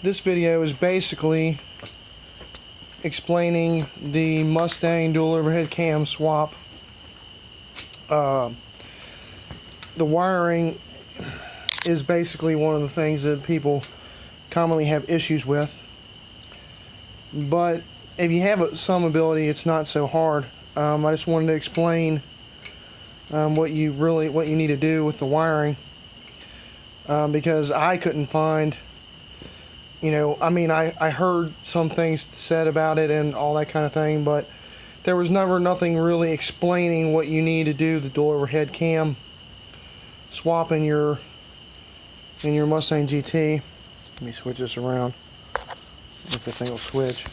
This video is basically explaining the Mustang dual overhead cam swap. The wiring is basically one of the things that people commonly have issues with, but if you have some ability, it's not so hard. I just wanted to explain what you need to do with the wiring, because I couldn't find, I heard some things said about it and all that kind of thing, but there was never nothing really explaining what you need to do the dual overhead cam swap in your Mustang GT. Let me switch this around. If the thing will switch.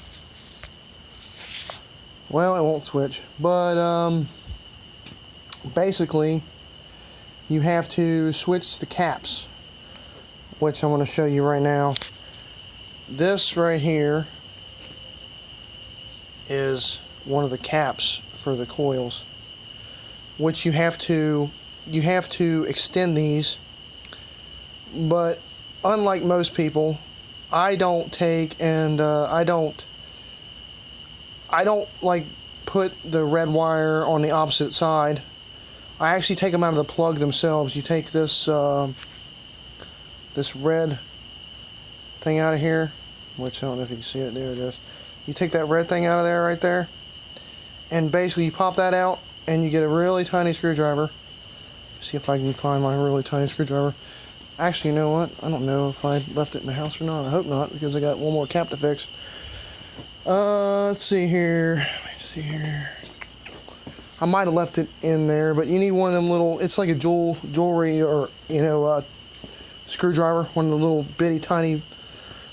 Well, it won't switch, but basically you have to switch the caps, which I'm going to show you right now. This right here is one of the caps for the coils, which you have to extend these. But unlike most people, I don't take and I don't like put the red wire on the opposite side. I actually take them out of the plug themselves. You take this this red thing out of here, which I don't know if you can see it. There it is. You take that red thing out of there, right there, and basically you pop that out, and you get a really tiny screwdriver. See if I can find my really tiny screwdriver. Actually, you know what? I don't know if I left it in the house or not. I hope not, because I got one more cap to fix. Let's see here. I might have left it in there, but you need one of them little. It's like a jewelry or screwdriver. One of the little bitty tiny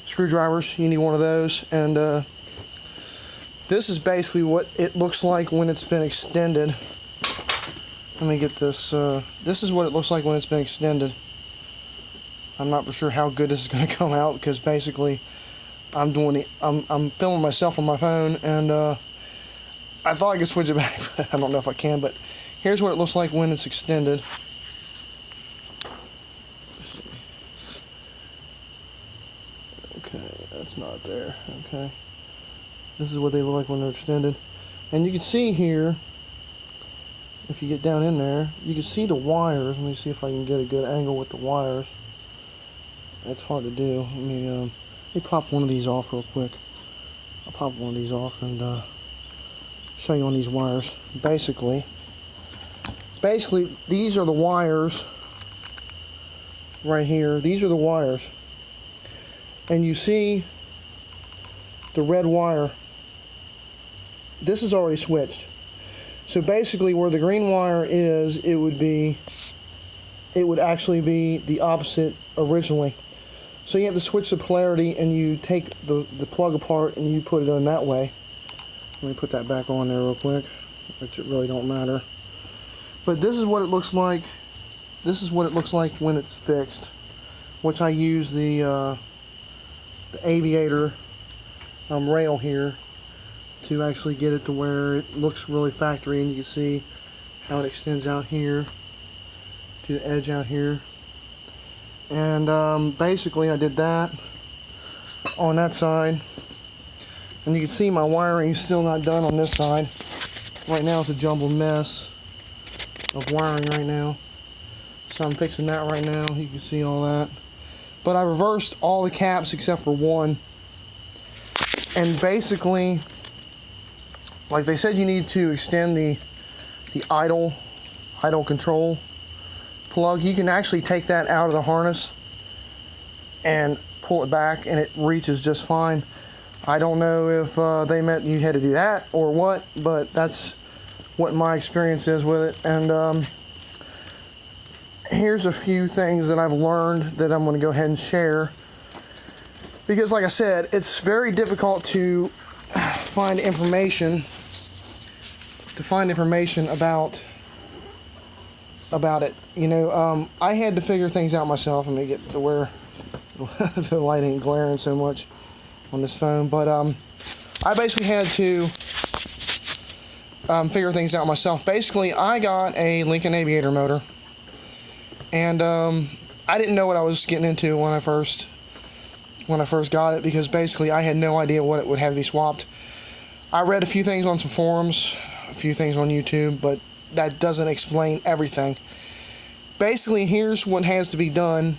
screwdrivers. You need one of those, and this is basically what it looks like when it's been extended. Let me get this. This is what it looks like when it's been extended. I'm not for sure how good this is going to come out, because basically I'm filming myself on my phone, and I thought I could switch it back, but I don't know if I can. But here's what it looks like when it's extended. Okay, that's not there. Okay, this is what they look like when they're extended, and you can see here, if you get down in there, you can see the wires. Let me see if I can get a good angle with the wires. It's hard to do. Let me pop one of these off real quick. I'll pop one of these off and show you on these wires. Basically, these are the wires right here. These are the wires, and you see the red wire. This is already switched. So basically, where the green wire is, it would actually be the opposite originally. So you have to switch the polarity, and you take the plug apart and you put it on that way. Let me put that back on there real quick, which it really don't matter. But this is what it looks like. This is what it looks like when it's fixed, which I use the aviator rail here to actually get it to where it looks really factory, and you can see how it extends out here to the edge out here. And basically I did that on that side, and you can see my wiring is still not done on this side. Right now it's a jumbled mess of wiring right now, so I'm fixing that right now. You can see all that, but I reversed all the caps except for one. And basically, like they said, you need to extend the idle control plug. You can actually take that out of the harness and pull it back, and it reaches just fine. I don't know if they meant you had to do that or what, but that's what my experience is with it. And here's a few things that I've learned that I'm going to go ahead and share, because like I said, it's very difficult to find information about it. I had to figure things out myself. Let me get to where the light ain't glaring so much on this phone, but I basically had to figure things out myself. Basically, I got a Lincoln Aviator motor, and I didn't know what I was getting into when I first when I first got it, because basically I had no idea what it would have to be swapped. I read a few things on some forums, a few things on YouTube, but that doesn't explain everything. Basically, here's what has to be done.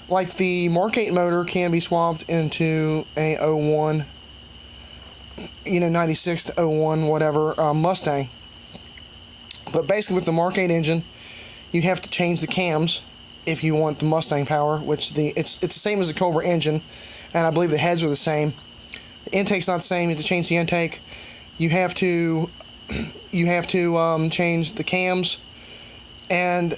Like the Mark 8 motor can be swapped into a 01, 96 to 01, whatever, Mustang. But basically with the Mark 8 engine, you have to change the cams if you want the Mustang power, which it's the same as the Cobra engine, and I believe the heads are the same. The intake's not the same. You have to change the intake. You have to change the cams, and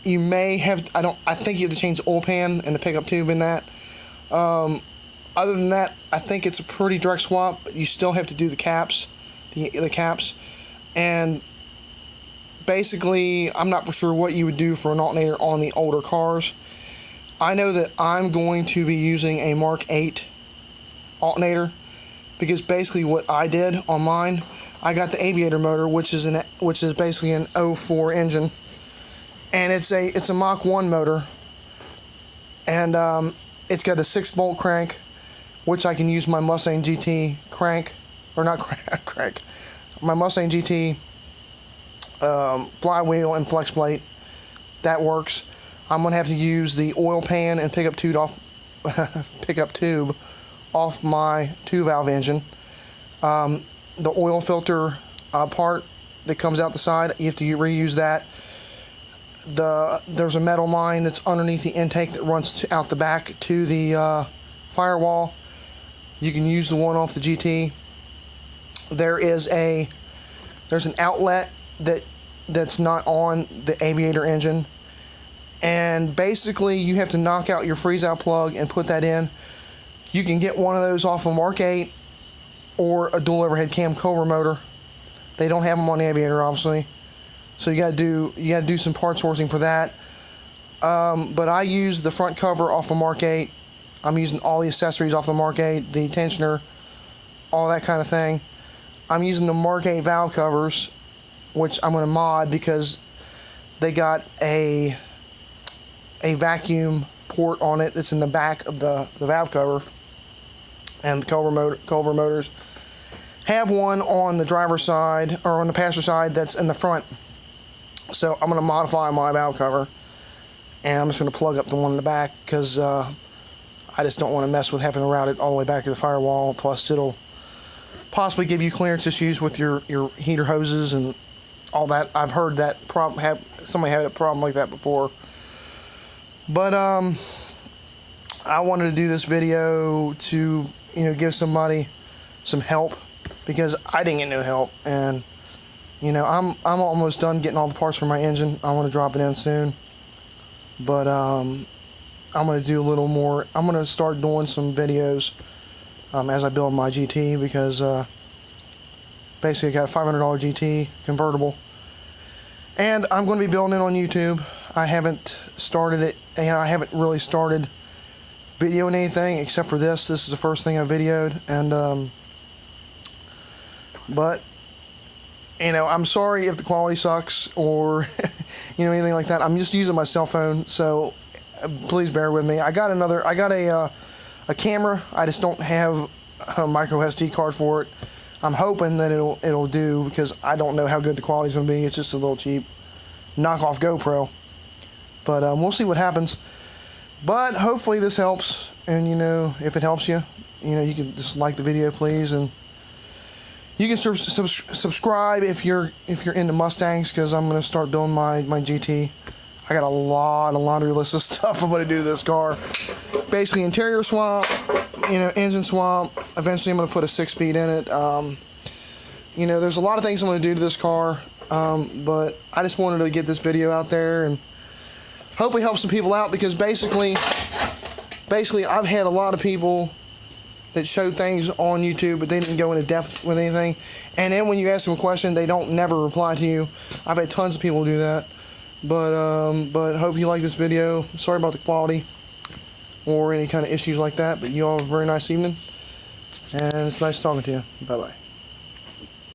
you may have, I think you have to change the oil pan and the pickup tube in that. Other than that, I think it's a pretty direct swap, but you still have to do the caps, the caps. And basically, I'm not for sure what you would do for an alternator on the older cars. I know that I'm going to be using a Mark 8 alternator, because basically what I did on mine, I got the Aviator motor, which is basically an 04 engine. And it's a Mach 1 motor, and it's got a 6-bolt crank, which I can use my Mustang GT crank, or not crank, my Mustang GT flywheel and flex plate. That works. I'm gonna have to use the oil pan and pickup tube off my 2-valve engine. The oil filter part that comes out the side, you have to reuse that. There's a metal line that's underneath the intake that runs out the back to the firewall. You can use the one off the GT. There's an outlet that's not on the Aviator engine, and basically you have to knock out your freeze out plug and put that in. You can get one of those off a Mark 8 or a dual overhead cam Cobra motor. They don't have them on the Aviator, obviously. So you gotta do some part sourcing for that. But I use the front cover off the Mark 8. I'm using all the accessories off the Mark 8, the tensioner, all that kind of thing. I'm using the Mark 8 valve covers, which I'm gonna mod because they got a vacuum port on it that's in the back of the valve cover, and the Cobra motors have one on the driver's side, or on the passenger side, that's in the front. So I'm going to modify my valve cover, and I'm just going to plug up the one in the back, because I just don't want to mess with having to route it all the way back to the firewall. Plus it'll possibly give you clearance issues with your heater hoses and all that. I've heard that somebody had a problem like that before. But I wanted to do this video to give somebody some help, because I didn't get no help, and I'm almost done getting all the parts for my engine. I want to drop it in soon, but I'm going to do a little more. I'm going to start doing some videos as I build my GT, because basically I got a $500 GT convertible, and I'm going to be building it on YouTube. I haven't started it, I haven't really started videoing anything except for this. This is the first thing I videoed, and but I'm sorry if the quality sucks or anything like that. I'm just using my cell phone, so please bear with me. I got a camera. I just don't have a micro SD card for it. I'm hoping that it'll do, because I don't know how good the quality's gonna be. It's just a little cheap knockoff GoPro, but we'll see what happens. But hopefully this helps, and if it helps you, you can just like the video, please, and you can subscribe if you're into Mustangs, because I'm gonna start building my GT. I got a lot of laundry list of stuff I'm gonna do to this car. Basically, interior swap, engine swap. Eventually, I'm gonna put a 6-speed in it. There's a lot of things I'm gonna do to this car, but I just wanted to get this video out there and hopefully help some people out, because basically I've had a lot of people that showed things on YouTube, but they didn't go into depth with anything. And then when you ask them a question, they don't never reply to you. I've had tons of people do that. But hope you like this video. Sorry about the quality or any kind of issues like that, but you all have a very nice evening, and it's nice talking to you. Bye-bye.